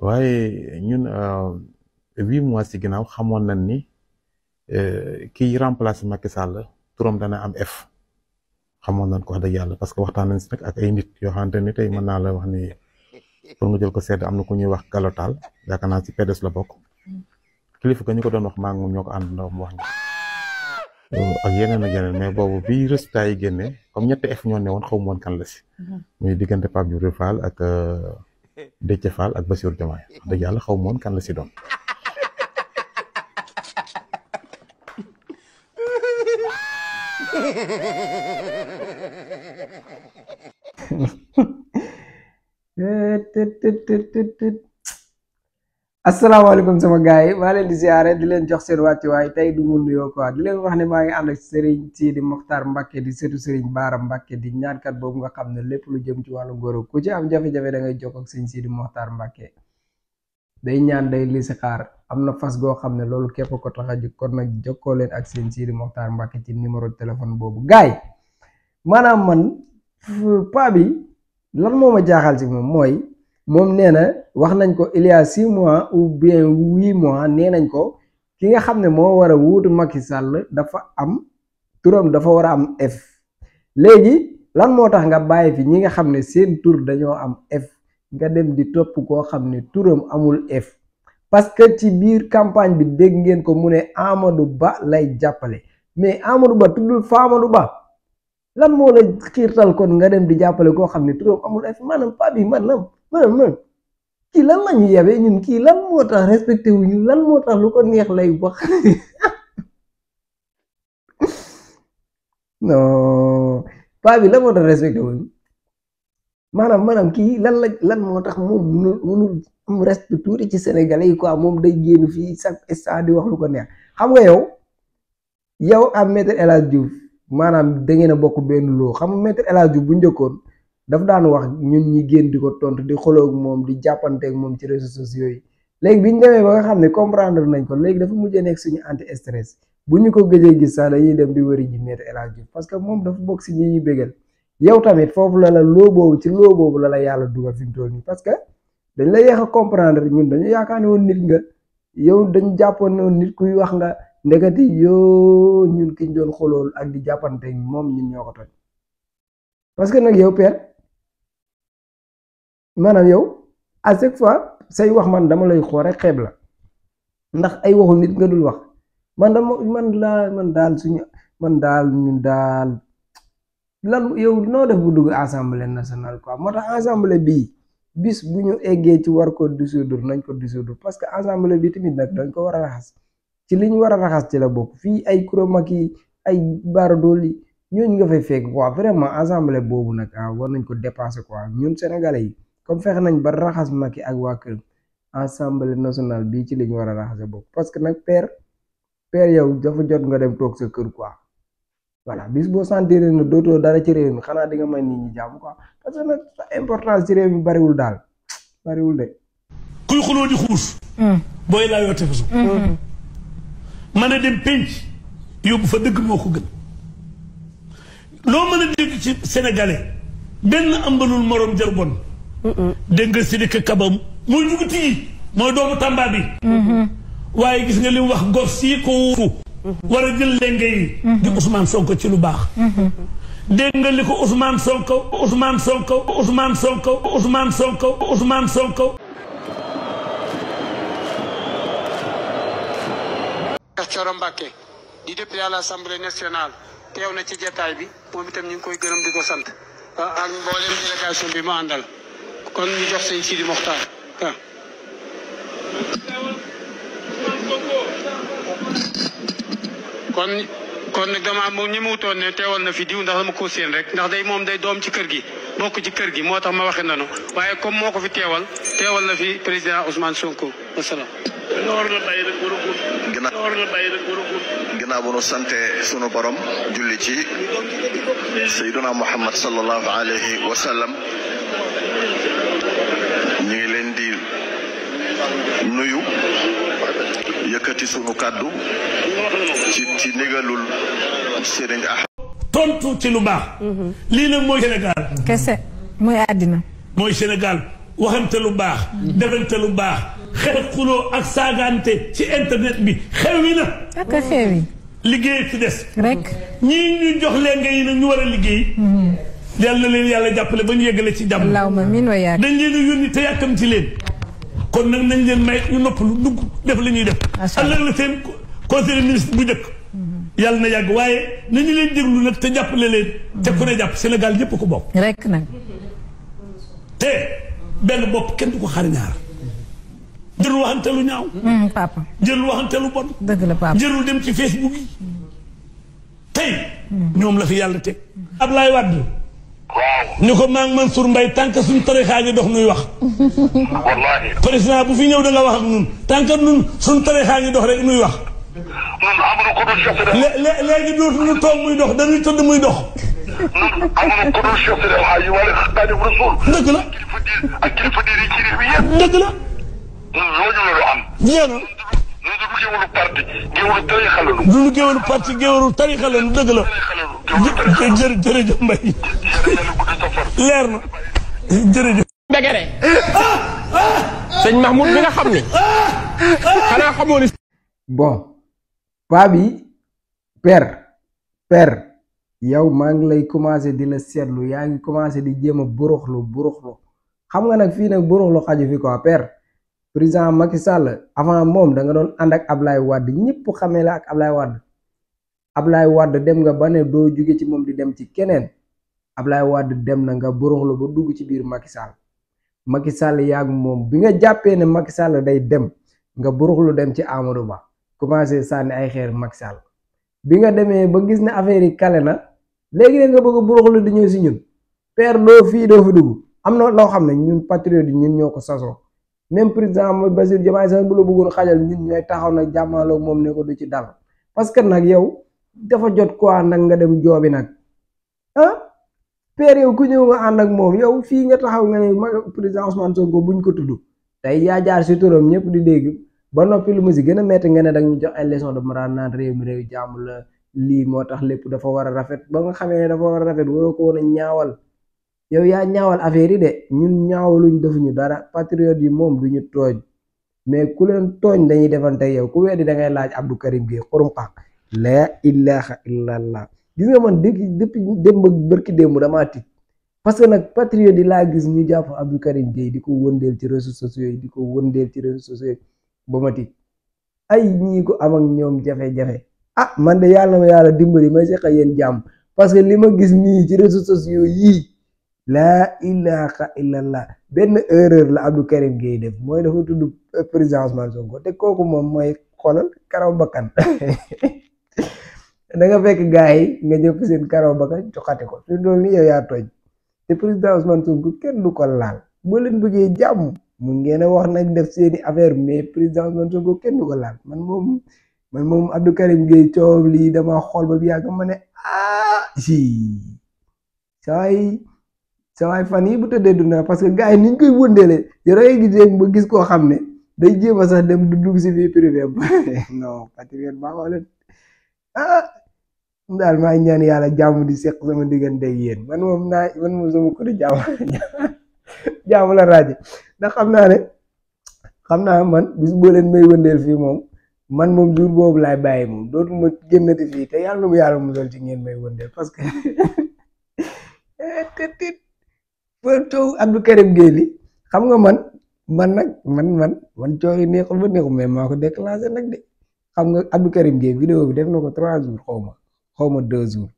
waaye ñun 8 mois ci ginnaaw xamoon nañ ni kiy remplacer Macky Sall turam dana am F xamoon nañ ko wax dëgg yàlla parce que waxtaan nañ si nag ak ay nit yoo xamante ni tey mën naa la wax ni pour nga jël ko sedd am na ku ñuy wax Galotal yaakaar naa ci PDS la bokk kilifa ga ñu ko doon wax maa ngi moom ñoo ko ànd ndaw mu wax ñu ak yeneen mais boobu bi résultat yi génne comme ñetti F ñoo ne woon xaw ma woon kan la si muy diggante Pape Djibril Fall ak Déthié Fall ak Bassirou Diomaye wax dëgg yàlla xaw ma woon kan la si doon asalaamaaleykum sama gars yi maa leen di ziare di leen jox seen wàccuwaay tey du mu nuyoo quoi di leen wax ne maa ngi ànd ak Serigne Sidi Mokhtar Mbacke di seetu Serigne Bara Mbacke di ñaankat boobu nga xam ne lépp lu jëm ci wàllu góor ku ci am jafe-jafe da ngay jokkoo ak Serigne Sidi Mokhtar Mbacke day ñaan day li si xaar am na fas goo xam ne loolu képp ko tax a jóg kon nag jokkoo leen ak Serigne Sidi Mokhtar Mbacke ci numéro téléphone boobu gars yi maanaam man paa bi lan moo ma jaaxal ci moom mooy. moom nee na wax nañ ko il y a 6 mois ou bien 8 mois nee nañ ko ki nga xam ne moo war a wuutu Macky Sall dafa am turam dafa war a am F léegi lan moo tax nga bàyyi fi ñi nga xam ne seen tur dañoo am F nga dem di topp koo xam ne turam amul F parce que ci biir campagne bi dégg ngeen ko mu ne Amadou Ba lay jàppale mais Amadou Ba tuddul fa Amadou Ba lan moo la xiirtal kon nga dem di jàppale koo xam ne turam amul F maanaam pa bi man kii lan la ñu yebee ñun kii lan moo tax respecté wuñu lan moo tax lu ko neex lay wax non paa bi lan moo tax respecté wuñu maanaam kii lan moo tax moom munul am respect tuuti ci sénégalais yi quoi moom day génn fii chaque instant di wax lu ko neex xam nga yow am Maître El Hadji Diouf maanaam da ngeen a bokk benn loo xam nga Maître El Hadji Diouf bu njëkkoon daf daan wax ñun ñi génn di ko tontu di xoloog moom di jàppanteeg moom ci réseaux sociaux yi léegi bi ñu demee ba nga xam ne comprendre nañ ko léegi dafa mujjee nekk suñu anti stress bu ñu ko gëjee gis sax dañuy dem di wëri ji Maître El Hadji Diouf parce que moom dafa bokk si ñi ñuy bégal yow tamit foofu la loo boobu la yàlla dugal fi mu toll nii parce que dañ la yéex a comprendre ñun dañu yaakaar ne woon nit nga yow dañu jàppoon ne woon nit kuy wax nga ndekati yoo ñun kiñ doon xolool ak di jàppanteeg moom ñun ñoo ko toj parce que nag yow père maanaam yow à chaque fois say wax man dama lay xool rek xeeb la ndax ay waxu nit nga dul wax man daal lan yow noo def bu dugg assemblée nationale quoi moo tax assemblée bii bis bu ñu eggee ci war ko dissoudre nañ ko dissoudre parce que assemblée bi tamit nag dañ ko war a raxas ci li ñu war a raxas ci la bokk fii ay kuromaki ay Bara Dolly ñooñu nga fay fekk quoi vraiment assemblée boobu nag war nañ ko dépasser quoi ñun sénégalais yi. comme fexe nañ ba raxas Macky ak waa kër assemblée nationale bii ci li ñu war a raxase bokk parce que nag père yow dafa jot nga dem toog sa kër quoi voilà bis boo sentir ne dootoo dara ci réew mi xanaa di nga may nit ñi jàmm quoi parce que nag sa importance ci réew mi bariwul de. kuy xuloo di xuus. booy laa yoo tefesu. mën a dem penc yóbbu fa dëgg moo ko gën loo mën a dégg ci sénégalais benn ambalul morom jar bon. dégg nga Sidiki Kaba mooy juguti yi mooy doomu Tamba bi waaye gis nga li mu wax gor sii ko wuutu war a jël lenge yi di Ousmane Sonko ci lu baax dégg nga li ko Ousmane Sonko Thioro Mbacké di député à l'Assemblée nationale teew na ci jataay bi moom itam ñu ngi koy gërëm di ko sant ak mboolem délégation bi mu àndal kon ñu jox sëñ Sidi Mokhtar kon nag dama moom ñi mu wutoon ne teewal na fi diw ndax dama ko séen rek ndax day moom day doom ci kër gi bokk ci kër gi moo tax ma waxe nanu waaye comme moo ko fi teewal na fi président Ousmane Sonko wasalaam. ginnaaw bu nu sante sunu borom julli ci Seydina Muhammad sallallahu alayhi wa sallam ñu ngi leen di nuyu yëkkati sunu kàddu ci ndigalul Serigne tontu ci lu baax. lii nag mooy Sénégal. kese mooy àddina. mooy Sénégal waxante lu baax defante lu baax xel xuloo ak saagante ci internet bi xewi na ak xewi liggéey ci des rek ñii ñu jox leen nga yi nag ñu war a liggéey yàlla leen yàlla jàppale ba ñu yeggale ci jàmm allahumma min wa yak dañ leen a yónni te yàkkam ci leen kon nag nañ leen may ñu noppalu dugg def la ñuy def ëllëg la seen conseil ministre bu njëkk yàlla na yàgg waaye nañu leen déglu nag te jàppale leen te ku ne jàpp Sénégal yëpp ko bokk rek nag te benn bopp kenn du ko xar ñaar jërul waxante lu ñaaw papa jërul waxante lu bon dëgg la papa jërul dem ci Facebook yi tey ñoom la fi yàlla teg Ablaye Wade ñu ko maa ngi Mansour Mbaye tànk suñ tarixaa ngi dox nuy wax wallahi président bu fi ñëw da nga wax ak ñun tànk ñun suñ tarixaa ngi dox rek nuy wax ñun amuñu ko dul Cheikh Sidi léegi dootuñu toog muy dox dañuy tëdd muy dox ñun amuñu ko dul Cheikh Sidi El Hadji wala Xaadimu Rasuul dëgg la ak kilifa diine ci réew mi yëpp dëgg la ñun loolu la ñu am jeena ñun du géwalu parti géwalu tarixa la duñu géwalu parti géwalu tarixa la dëgg la jërëjëf Mbaye leer na jërëjëf Mbegere sëñ Mahmoud mi nga xam ni xanaa xamoo ni bon paa bi père yow maa ngi lay commencé di la seetlu yaa ngi commencé di jéem a buruxlu xam nga nag fii nag buruxlu xaju fi quoi père président Macky Sall avant moom da nga doon ànd ak Ablaye Wade ñëpp xamee la ak Ablaye Wade dem nga ba ne doo jóge ci moom di dem ci keneen Ablaye Wade dem na nga buruxlu ba dugg ci biir Macky Sall yaag moom bi nga jàppee ne Macky Sall day dem nga buruxlu dem ci Amadou Ba commencé sànni ay xeer Macky Sall bi nga demee ba gis ne affaire yi kale na léegi ne nga bëgg a buruxlu di ñëw si ñun père doo fii doo fi dugg am na loo xam ne ñun patriote yi ñun ñoo ko sasoo même président Bassirou Diomaye sax bu la bëggoon xajal ñun ñooy taxaw nag jàmmaloo moom ne ko du ci dal parce que nag yow dafa jot quoi nag nga dem joobi nag père yow ku ñëw nga ànd ak moom yow fii nga taxaw nga ne président Ousmane Sonko buñ ko tudd tey yaa jaar si turam ñëpp di dégg ba noppi lu mu si gën a metti nga ne danga ñu jox ay leçon de morale naan réew mi réew jàmm la lii moo tax lépp dafa war a rafet ba nga xamee ne dafa war a rafet waroo ko woon a ñaawal yow yaa ñaawal affaire yi de ñun ñaawaluñ defuñu dara patriote yi moom duñu tooñ mais ku leen tooñ dañuy defante yow ku weddi da ngay laaj Abdou Karim Gueye xurum xaq la ilaha illallah gis nga man depuis démb bërki démb damaa tiit parce que nag patriote yi laa gis ñu jàpp Abdou Karim Gueye di ko wëndeel ci réseaux sociaux yi ba ma tiit ay ñii ko am ak ñoom jafe-jafe man de yàlla ma yàlla dimbali may seq yéen jàmm parce que li ma gis nii ci réseaux sociaux yii laa ilaha illallah benn erreur la Abdou Karim Gueye def mooy dafa tudd président Ousmane Sonko te kooku moom mooy xoolal karaw bakkan da nga fekk gars yi nga jëpp seen karaw bakkan joxate ko te loolu ni yow yaa tooñ te président Ousmane Sonko kenn du ko laal boo leen bëggee jàmm mu ngeen a wax nag def seeni affaire mais président Ousmane Sonko kenn du ko laal man moom Abdou Karim Gueye coow lii dama xool ba bi yàgg ma ne sawaay fan yi bu tëddee duna parce que gars yi niñ koy wëndeele yow da ngay gis koo xam ne day jéem a sax dem du dugg si vie privée non patriote baa xooleen daal maa ngi ñaan yàlla jàmm di seq sama diggante ak yéen man moom sama ko di jàmm la raaje ndax xam naa man bis boo leen may wëndeel fii moom jour boobu laay bàyyi moom dootuma génnati fii te yàlla mu yàlla musal ci ngeen may wëndeel parce que coow Abdou Karim Gueye li xam nga man coow yi neexul ba neexul mais maa ko déclenché nag de xam nga Abdou Karim Gueye vidéo bi def na ko 3 jours xaw ma 2 jours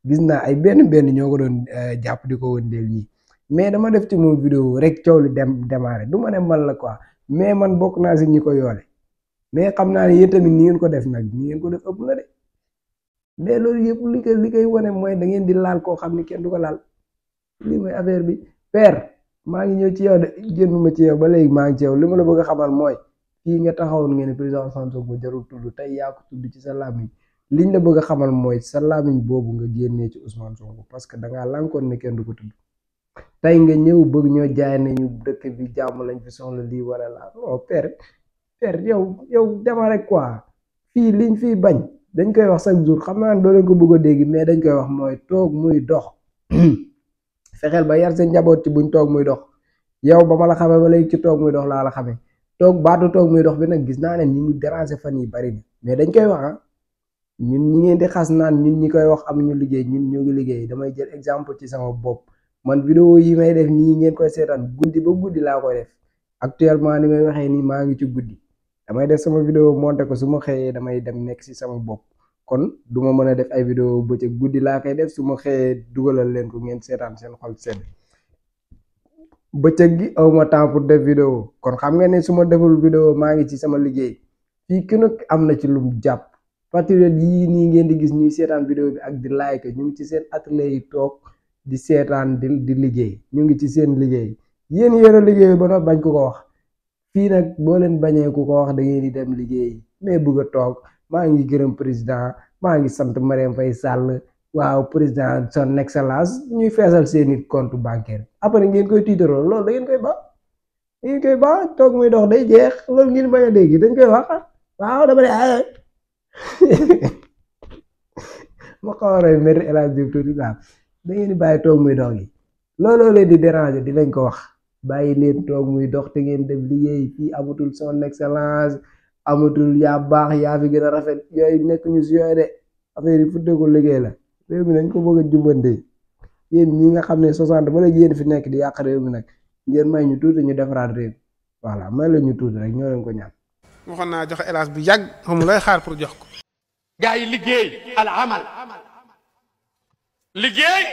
gis naa ay benn ñoo ko doon jàpp di ko wëndeel ñii mais dama def ci moom vidéo rek coow li démarré du ma ne man la quoi mais man bokk naa si ñi ko yoole mais xam naa ne yéen tamit ni ngeen ko def nag ni ngeen ko def ëpp na de mais loolu yëpp li koy wane mooy da ngeen di laal koo xam ni kenn du ko laal lii mooy affaire bi père maa ngi ñëw ci yow de génnuma ci yow ba léegi maa ngi ci yow li ma la bëgg a xamal mooy fii nga taxawoon ngeen ne président Ousmane Sonko jarul tudd tey yaa ko tudd ci sa làmmiñ liñ la bëgg a xamal mooy sa làmmiñ boobu nga génnee ci Ousmane Sonko parce que dangaa lànkoon ne kenn du ko tudd tey nga ñëw bëgg ñoo jaay nañu dëkk bi jàmm lañ fi soxla lii wala laa non père yow dema rek quoi fii liñ fii bañ dañ koy wax chaque jour xam naa doo leen ko bëgg a dégg mais dañ koy wax mooy toog muy dox fexeel ba yar seen njaboot ci buñ toog muy dox yow ba ma la xamee ba léegi ci toog muy dox laa la xamee baatu toog muy dox bi nag gis naa ne ñi mu déranger fan yi bari na mais dañ koy wax ñun ñi ngeen di xas naan ñun ñi koy wax amuñu liggéey ñun ñu ngi liggéey damay jël exemple ci sama bopp man vidéo yi may def nii ngeen koy seetaan guddi ba guddi laa koy def actuellement ni may waxee nii maa ngi ci guddi damay def sama vidéo monté ko su ma xëyee damay dem nekk si sama bopp kon du ma mën a def ay vidéo bëccëg guddi laa koy def su ma xëyee dugalal leen ko ngeen seetaan seen xol sedd bëccëg gi awma temps pour def vidéo kon xam nga ne su ma deful vidéo maa ngi ci sama liggéey fii ki nag am na ci lu mu jàpp patriote yii nii ngeen di gis ñuy seetaan vidéo bi ak di like ñu ngi ci seen atelier yi toog di seetaan di liggéey ñu ngi ci seen liggéey yéen yéen liggéey ba nag bañ ku ko wax fii nag boo leen bañee ku ko wax da ngeen di dem liggéey mais bëgg a toog maa ngi gërëm président maa ngi sant Marième Faye Sall waaw président son excellence ñuy feesal seeni compte bancaire après ngeen koy tiitaroo loolu da ngeen koy ba toog muy dox day jeex loolu ngeen bañ a dégg dañ koy wax waaw dama ne ma xaw a roy maître El Hadji Diouf tuuti daal da ngeen di bàyyi toog muy dox yi looloo leen di déranger di lañ ko wax bàyyi leen toog muy dox te ngeen def liggéey fii amatul son excellence amatul yaa baax yaa fi gën a rafet yooyu nekk ñu si yooyu de affaire yi futteeku liggéey la réew mi nañ ko bëgg a jubbante yéen ñi nga xam ne 60 ba léegi yéen fi nekk di yàq réew mi nag ngeen may ñu tuuti ñu defaraat réew voilà may la ñu tuuti rek ñoo leen ko ñaan. waxoon naa joxe hélas bu yàgg xam lay xaar pour jox ko. gaa yi liggéey al amal liggéey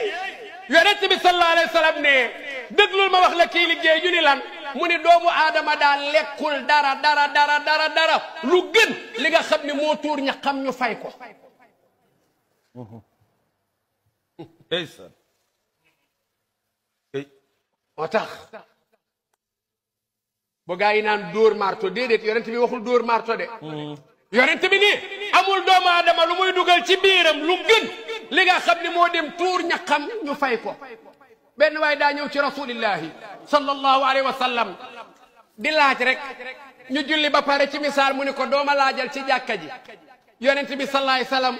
yonent bi sallallahu alayhi wa sallam ne déglul ma wax la kii liggéey ñu ni lan mu ni doomu aadama daal lekkul dara lu gën li nga xam ne moo tuur ña xam ñu fay ko moo tax bu gaa yi naan dóor marto déedéet yonent bi waxul dóor marto de yonent bi ni amul doomu aadama lu muy dugal ci biiram lu gën li nga xam ne moo dem tuur ñaqam ñu fay ko benn waaye daa ñëw ci rasulillahi sallallahu alayhi wa sallam di laaj rek ñu julli ba pare ci misaal mu ni ko dooma laajal ci jàkka ji yonent bi sallallahu alayhi wa sallam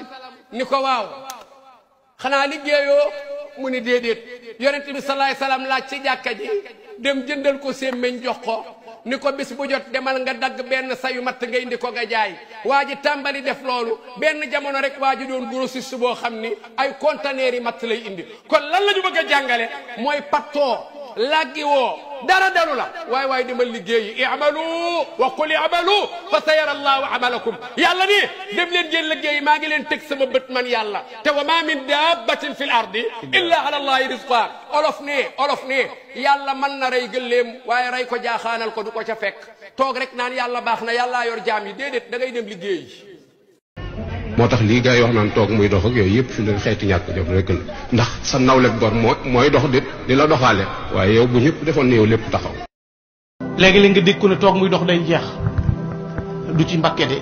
ni ko waaw xanaa liggéeyoo mu ni déedéet yonent bi sallallahu alayhi wa sallam laaj ci jàkka ji dem jëndal ko sémmeñ jox ko ni ko bis bu jot demal nga dagg benn sayu matt nga indi ko nga jaay waa ji tàmbali def loolu benn jamono rek waa ji doon grossiste boo xam ni ay conteneurs yi matt lay indi kon lan la ñu bëgg a jàngale mooy pattoo laggi woo dara dalu la waay demal liggéeyi i'malu wa qul i'malu fa sayara allahu amalakum yàlla ni dem leen ngeen liggéeyi maa ngi leen teg sama bët man yàlla te wa ma min dabbatin fi l ardi illa ala allahi rizqa olof ne yàlla mën na rey gëlleem waaye rey ko jaaxaanal ko du ko ca fekk toog rek naan yàlla baax na yàllaa yor jaam yi déedéet da ngay dem liggéeyi moo tax lii gars yi wax naan toog muy dox ak yooyu yëpp fi leen xeeti ñàkk jom rek la ndax sa nawle gor mooy dox di la doxaale waaye yow bu ñëpp defoon ne yow lépp taxaw. léegi-léegi nga dégg ko ne toog muy dox day jeex du ci Mbàkke de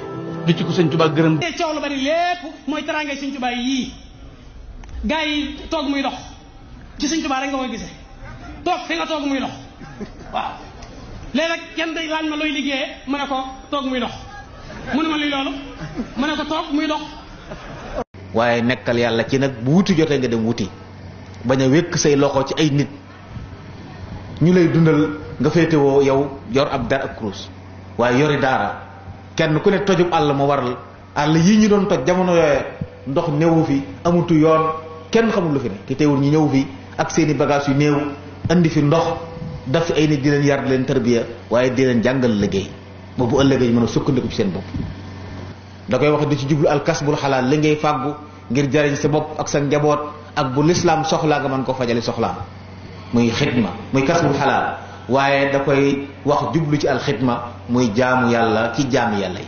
du ci ko sëñ Tuubaa gërëm. coow lu bari lépp mooy teraangay sëñ Tuubaa yii gars yi toog muy dox ci sëñ Tuubaa rek nga koy gisee toog fi nga toog muy dox waaw léegi nag kenn day laaj ma looy liggéeyee ma ne ko toog muy dox. mu ne ma luy loolu ma ne ko toog muy dox. waaye nekkal yàlla ci nag bu wuti jotee nga dem wuti bañ a wékk say loxo ci ay nit ñu lay dundal nga féetewoo yow yor ab dar ak kurus waaye yori daara kenn ku ne tojub àll mu waral àll yii ñu doon toj jamono yooye ndox néewu fi amutu yoon kenn xamul lu fi ne te teewul ñu ñëw fi ak seeni bagage yu néew andi fi ndox daf fi ay nit di leen yar di leen tarbiya waaye di leen jàngal liggéey boobu ëllëgee ñu mën a sukkandiku ci seen bopp da koy wax di ci jublu alkasbul xalaal li ngay fàggu ngir jariñ sa bopp ak sa njaboot ak bu lislaam soxlaa nga mën ko fajali soxlaam muy xidma muy kasbul xalaal waaye da koy wax jublu ci alxidma muy jaamu yàlla ci jaami yàlla yi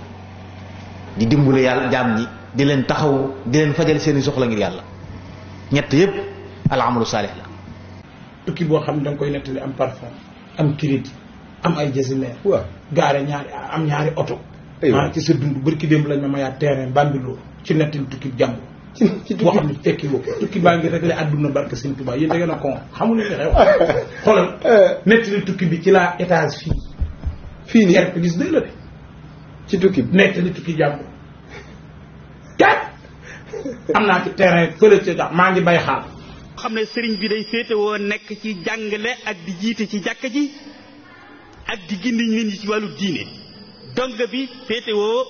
di dimbale yàlla jaam ñi di leen taxaw di leen fajal seeni soxla ngir yàlla ñett yépp al amalu saalih la. tukki boo xam ne da nga koy nettali am parfum am crédit am ay jasineer waaw gaare ñaari oto maa ci sa dund bërki démb lañ ma mayaat terrain Bambilor ci nettali tukki jàmbur ci boo xam ne fekki woo tukki baa ngi réglé àdduna barke Sëñ Tuubaa yéen da ngeen a ko xamul ne xew xoolal nettali tukki bi ci la étage fii nii rek gis dëgg la de ci tukki bi nettali tukki jàmbur kat am naa ci terrain fële ca maa ngi bay xaal xam ne sëriñ bi day féetewoo nekk ci jàngale ak di jiite ci jàkka ji ak di gindi nit ñi ci wàllu diine donga bi féetewoo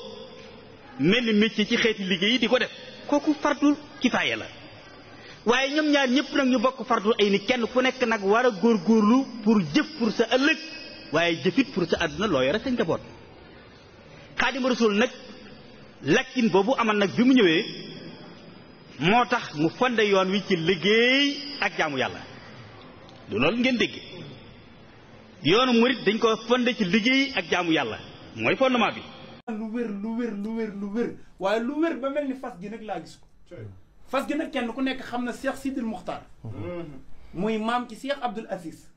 mel ni métier ci xeeti liggéey yi di ko def kooku fardu kifaaya la waaye ñoom ñaar ñëpp nag ñu bokk fardu ay ni kenn ku nekk nag war a góorgóorlu pour jëf pour sa ëllëg waaye jëfit pour sa àdduna loo yore sa njaboot Xaadimu Rasuul nag lakkin boobu amal nag bi mu ñëwee moo tax mu fonde yoon wi ci liggéey ak jaamu yàlla du loolu ngeen dégg yoonu murit dañ ko fonde ci liggéey ak jaamu yàlla mooy fondement bi lu wér waaye lu wér ba mel ni fas gi nag laa gis ko fas gi nag kenn ku nekk xam na Cheikh Sidil Muxtaar muy maam ci Cheikh Abdoul Aziz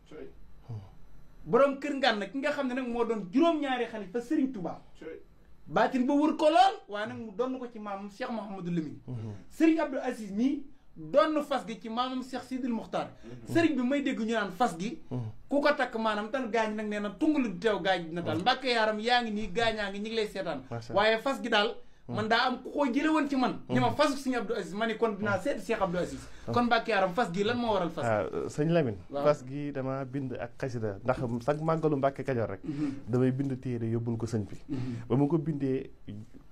borom kër Ngànn ki nga xam ne nag moo doon juróom-ñaari xalifa Serigne Touba baatin ba wër ko lool waaye nag mu donn ko ci maamam Cheikh Mouhamadou Lamine Serigne Abdoul Aziz mii donn fas gi ci maamam Cheikh Sidil Muxtaar Serigne bi may dégg ñu naan fas gi ku ko takk maanaam tan gaañ nag nee na tungalu di teew gaañ na taal Mbàkke Yaaram yaa ngi nii gaañaa ngi ñi ngi lay seetaan waaye fas gi daal man daa am ku ko jële woon ci man ñi ma fasu Serigne Abdoul Aziz ma ni kon dinaa seeti Cheikh Abdoul Aziz kon Mbàkke Yaaram fas gi lan moo waral fas gi sëñ Lamine fas gi dama bind ak xasida ndax sax màggalu Mbàkke Kajoor rek damay bind téere yóbbul ko sëñ bi ba mu ko bindee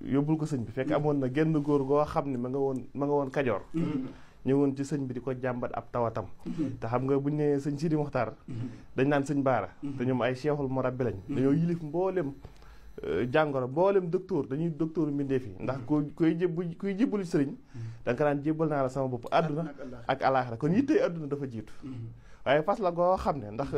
yóbbul ko sëñ bi fekk amoon na genn góor goo xam ne ma nga woon Kajoor ñëwoon ci sëñ bi di ko jàmbat ab tawatam te xam nga buñ ne sëñ Sidi Muxtaar dañ naan sëñ Baara te ñoom ay cheikhul murabbi lañ dañoo yilif mboolem jàngoro mboolem docteur dañuy docteur mbindeef yi ndax kuy jébbalu sëriñ da nga ko daan jébbal naa la sama bopp àdduna ak alaaxira kon yittey àdduna dafa jiitu waaye fas la goo xam ne ndax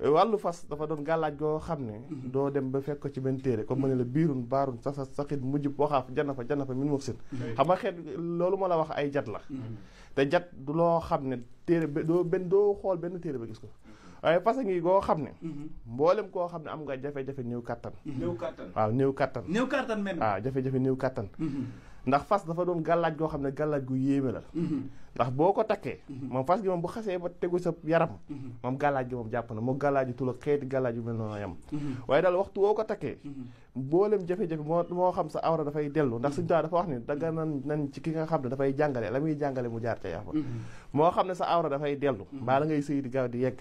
wàllu fas dafa doon gàllaaj goo xam ne doo dem ba fekk ko ci benn téere comme ma ne la biirun baarun sasa saxit mujjub waxaaf janna fa min muf sin xam nga xeet loolu ma la wax ay jat la te jat du loo xam ne téere doo xool benn téere ba gis ko waaye fas ngi goo xam ne mboolem koo xam ne am nga jafe-jafe néew kattan waaw néew kattan waaw jafe-jafe néew kattan ndax fas dafa doon gàllaaj goo xam ne gàllaaj gu yéeme la ndax boo ko takkee moom fas gi moom bu xasee ba tegu sa yaram moom gàllaaj gi moom jàpp na moo gàllaaj tul ak xeeti gàllaaj yu mel noonu yam waaye daal waxtu woo ko takkee mboolem jafe-jafe moo xam sa awra dafay dellu ndax suñu taa dafa wax ne danga nan ci ki nga xam ne dafay jàngale la muy jàngale mu jaar ca yafa moo xam ne sa awra dafay dellu mbaa la ngay sëy di gaaw di yegg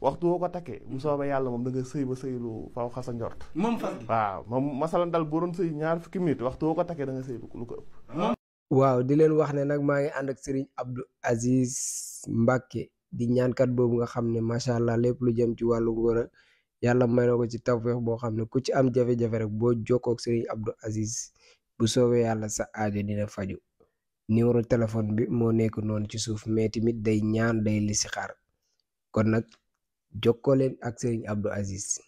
waxtu woo ko takkee bu soobee yàlla moom da nga sëy ba sëy lu faw xasa njort waaw moom masalan dal boo doon sëy 20 minutes waxtu woo ko takkee da nga sëy lu ko ëpp waaw di leen wax ne nag maa ngi ànd ak Serigne Abdoul Aziz Mbacke di ñaankat boobu nga xam ne macha allah lépp lu jëm ci wàllu ngóor yàlla may na ko ci tawfeex boo xam ne ku ci am jafe-jafe rek boo jokkoo ak Serigne Abdoul Aziz bu soobee yàlla sa aajo dina faju numéro téléphone bi moo nekk noonu ci suuf mais tamit day ñaan day listixaar kon nag jokkoo leen ak Serigne Abdoul Aziz